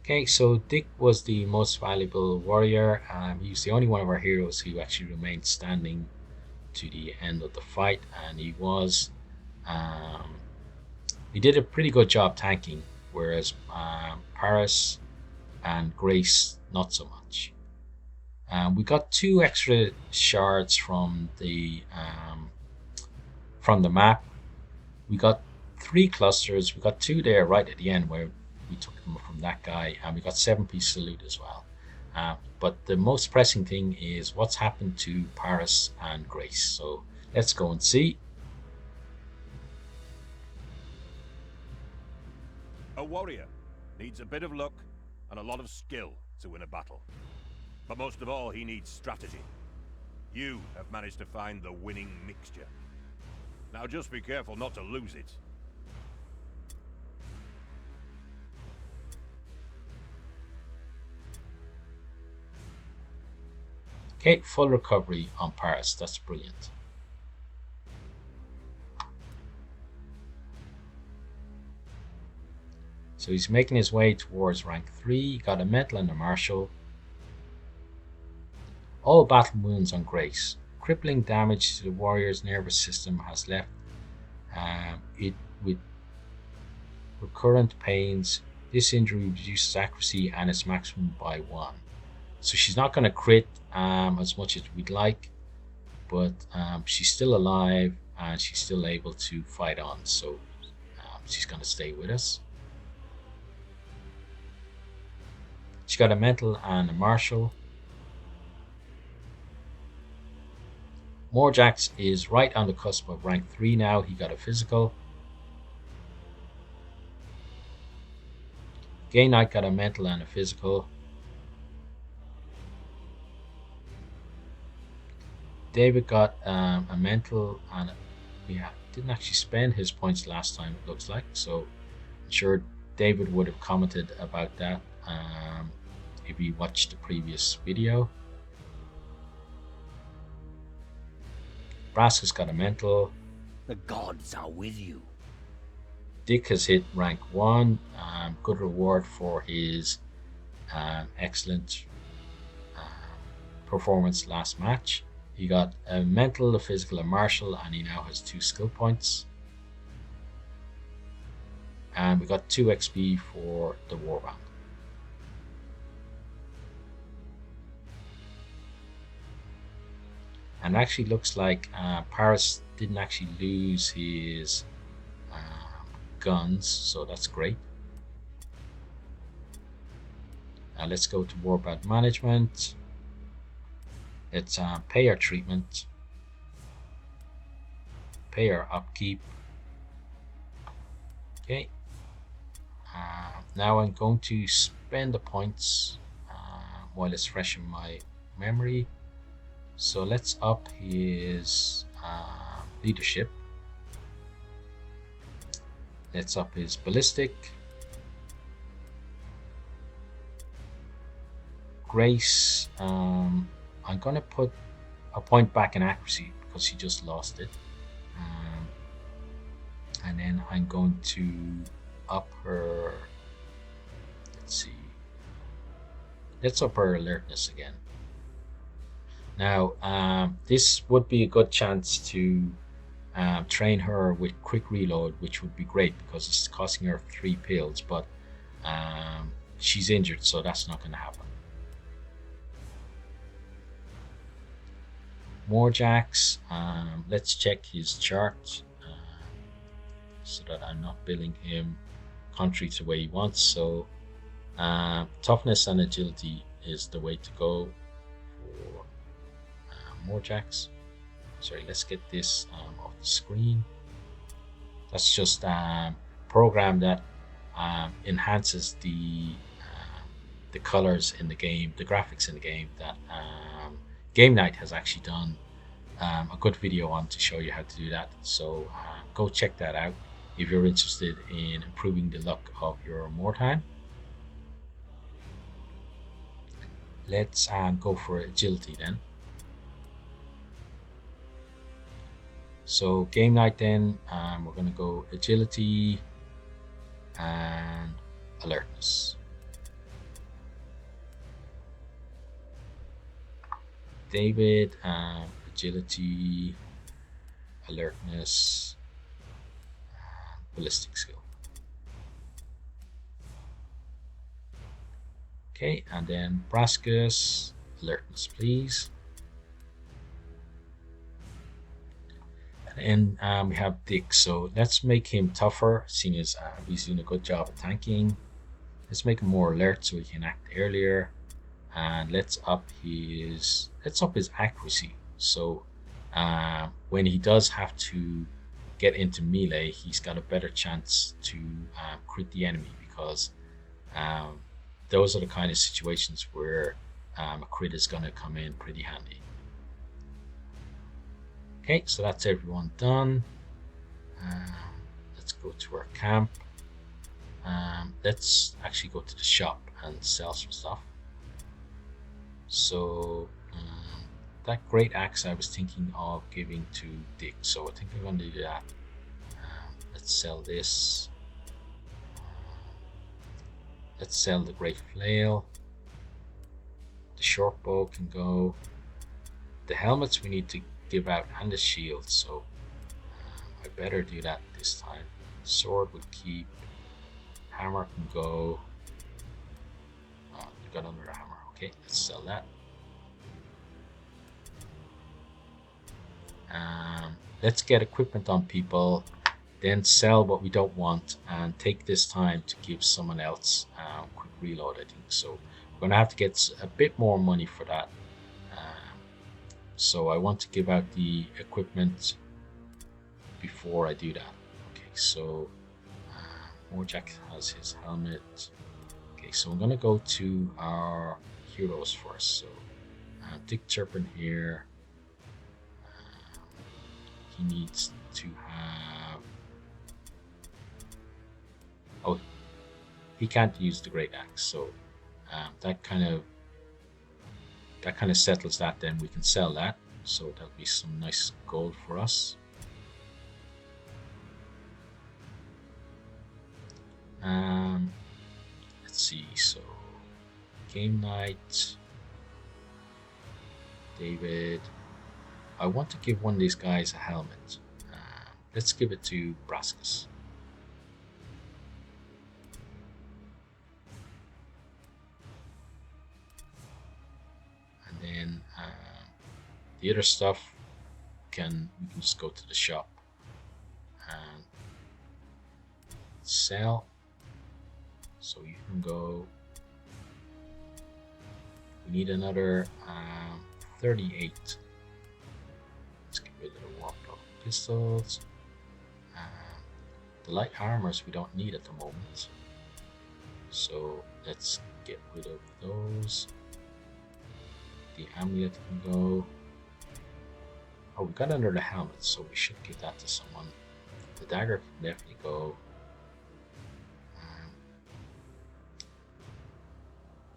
Speaker 1: Okay, so Dick was the most valuable warrior. He's the only one of our heroes who actually remained standing to the end of the fight, and he did a pretty good job tanking, whereas Paris and Grace not so much. We got 2 extra shards from the map. We got 3 clusters. We got 2 there right at the end where we took them from that guy, and we got 7 pieces of loot as well. But the most pressing thing is what's happened to Paris and Grace. So let's go and see.
Speaker 3: A warrior needs a bit of luck and a lot of skill to win a battle. But most of all, he needs strategy. You have managed to find the winning mixture. Now just be careful not to lose it.
Speaker 1: Okay, full recovery on Paris. That's brilliant. So he's making his way towards rank 3. Got a medal and a martial. All battle wounds on Grace. Crippling damage to the warrior's nervous system has left it with recurrent pains. This injury reduces accuracy and its maximum by 1. So she's not going to crit as much as we'd like, but she's still alive and she's still able to fight on. So she's going to stay with us. She got a mental and a martial. Morjax is right on the cusp of rank 3 now. He got a physical. Gay Knight got a mental and a physical. David got a mental and didn't actually spend his points last time, it looks like. So I'm sure David would have commented about that if he watched the previous video. Brascus got a mental.
Speaker 2: The gods are with you.
Speaker 1: Dick has hit rank 1. Good reward for his excellent performance last match. He got a mental, a physical, a martial, and he now has 2 skill points. And we got 2 XP for the warband. And it actually looks like Paris didn't actually lose his guns, so that's great. Let's go to warband management. Let's pay our treatment, pay our upkeep. Okay. Now I'm going to spend the points while it's fresh in my memory. So let's up his leadership. Let's up his ballistic. Grace. I'm going to put a point back in accuracy because she just lost it. And then I'm going to up her. Let's see. Let's up her alertness again. Now, this would be a good chance to train her with quick reload, which would be great because it's costing her 3 pills, but she's injured, so that's not going to happen. Morjax, let's check his chart so that I'm not billing him contrary to the way he wants. So toughness and agility is the way to go for Morjax. Sorry, let's get this off the screen. That's just a program that enhances the colors in the game, the graphics in the game that Game Night has actually done a good video on to show you how to do that. So go check that out if you're interested in improving the luck of your Mordheim. Let's go for agility then. So Game Night then, we're going to go agility and alertness. David, agility, alertness, ballistic skill. Okay, and then Brascus, alertness, please. And we have Dick, so let's make him tougher, seeing as he's doing a good job of tanking. Let's make him more alert so he can act earlier. And let's up his accuracy. So when he does have to get into melee, he's got a better chance to crit the enemy, because those are the kind of situations where a crit is going to come in pretty handy. Okay, so that's everyone done. Let's go to our camp. Let's actually go to the shop and sell some stuff. So that great axe I was thinking of giving to Dick, so I think I'm going to do that. Let's sell this. Let's sell the great flail. The short bow can go. The helmets we need to give out, and the shield, so I better do that this time. Sword would keep. Hammer can go. Oh, we got another hammer. Okay, let's sell that. let's get equipment on people, then sell what we don't want, and take this time to give someone else quick reload, I think. So we're going to have to get a bit more money for that. So I want to give out the equipment before I do that. Okay, so Morjax has his helmet. Okay, so I'm going to go to our heroes first. So Dick Turpin here. He needs to have... Oh, he can't use the Great Axe, so that kind of settles that. Then we can sell that, so that'll be some nice gold for us. Let's see. So game night, David. I want to give one of these guys a helmet. Let's give it to Brascus. And then the other stuff we can just go to the shop and sell. So you can go. We need another 38. Let's get rid of the warped pistols. The light armors we don't need at the moment, so let's get rid of those. The amulet can go. Oh, we got under the helmet, so we should give that to someone. The dagger can definitely go.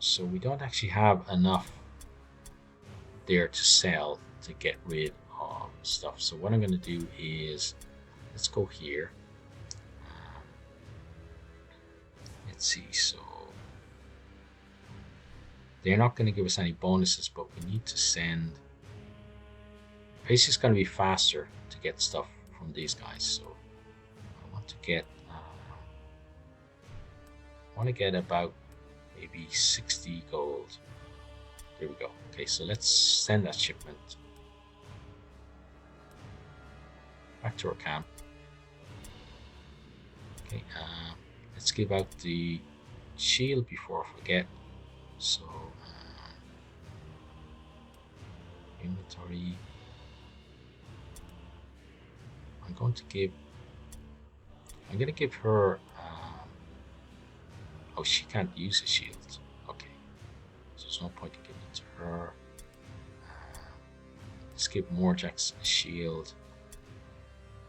Speaker 1: So we don't actually have enough there to sell to get rid of stuff. So what I'm going to do is, let's go here. Let's see, so they're not going to give us any bonuses, but we need to send... Basically, it's going to be faster to get stuff from these guys. So I want to get about maybe 60 gold. There we go. Okay, so let's send that shipment back to our camp. Okay, let's give out the shield before I forget. So inventory. I'm going to give her. Oh, she can't use a shield. Okay, so there's no point in giving it to her. Let's give Morjax a shield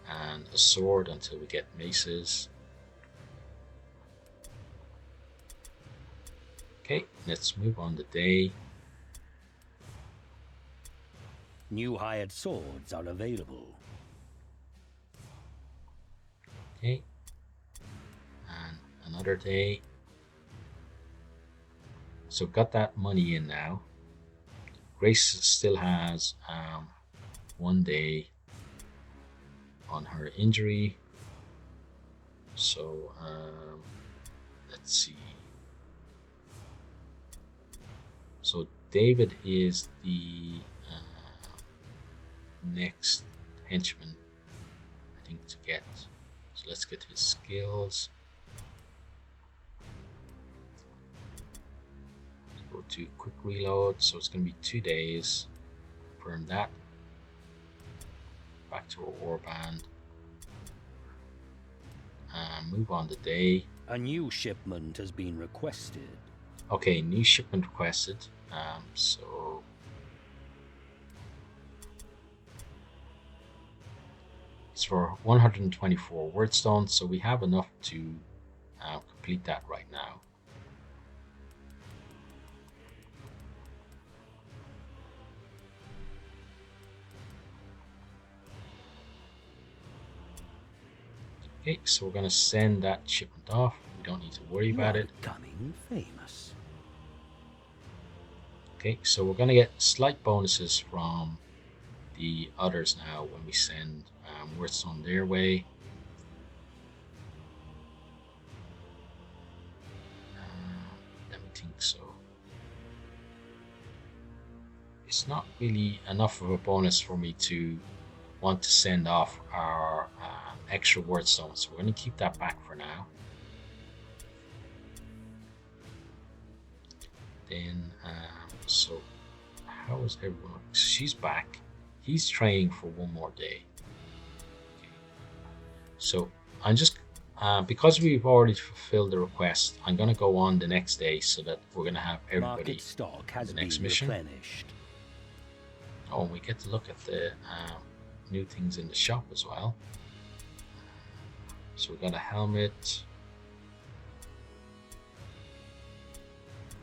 Speaker 1: and a sword until we get maces. Okay, let's move on the day.
Speaker 2: New hired swords are available.
Speaker 1: Okay, and another day. So got that money in now. Grace still has 1 day on her injury. So let's see. So David is the next henchman, I think, to get. So let's get his skills. Go to quick reload, so it's going to be 2 days. Confirm that. Back to our warband. Move on the day.
Speaker 2: A new shipment has been requested.
Speaker 1: Okay, new shipment requested. So it's for 124 wordstones, so we have enough to complete that right now. Okay, so we're going to send that shipment off. We don't need to worry about it.
Speaker 2: Becoming famous.
Speaker 1: Okay, so we're going to get slight bonuses from the others now when we send wordstone their way. Let me think. So it's not really enough of a bonus for me to want to send off our extra word stone, so we're going to keep that back for now. Then so how is everyone? She's back. He's training for one more day. Okay. So I'm just because we've already fulfilled the request, I'm going to go on the next day so that we're going to have everybody
Speaker 2: Market stock has
Speaker 1: the next
Speaker 2: been
Speaker 1: mission.
Speaker 2: replenished.
Speaker 1: Oh, and we get to look at the new things in the shop as well. So we got a helmet,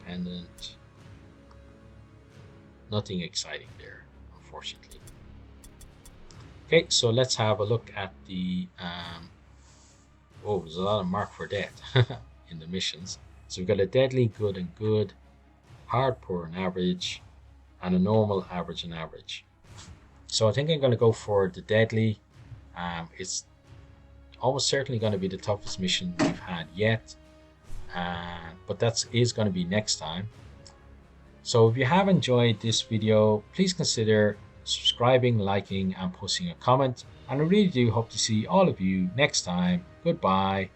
Speaker 1: pendant. Nothing exciting there, unfortunately. Okay, so let's have a look at the oh, there's a lot of mark for death in the missions. So we've got a deadly, good and good, hard, poor and average, and a normal, average and average. So I think I'm going to go for the deadly. It's almost certainly going to be the toughest mission we've had yet, but that is going to be next time. So if you have enjoyed this video, please consider subscribing, liking and posting a comment, and I really do hope to see all of you next time. Goodbye.